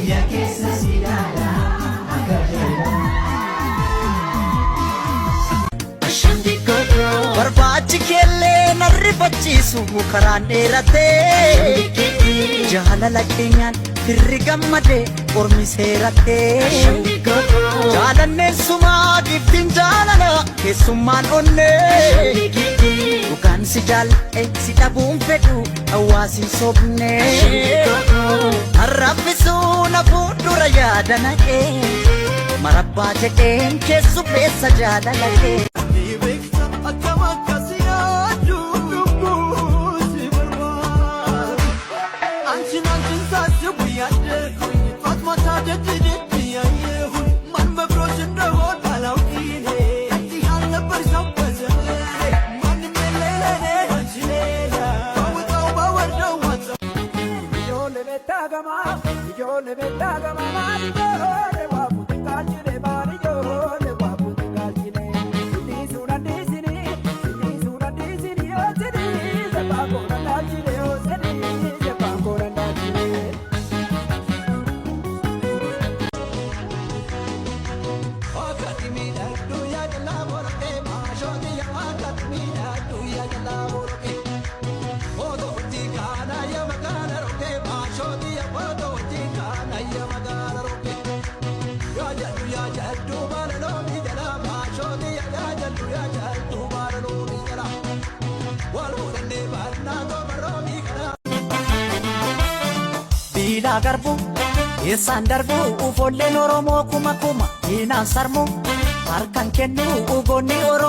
biyya keessa si ilaala akka jala. Barbaachi keellee narrifachiisu karaan dheeratee jaalala keenyaan firri gammadee ormi seeratee jaalanneen sumaa giftiin jaalala keessummaan onnee dhugaan si jaal'e si dhabuun fedhu hawaasi sobnee harraffisuu na fuuldura yaada naqee marabbaa jedheen keessu beessa jaalala kee. Bila garbu yesan darbu ufolle oromoo kuma kuma inaan sarmu harkan kennu ugonni oromoo.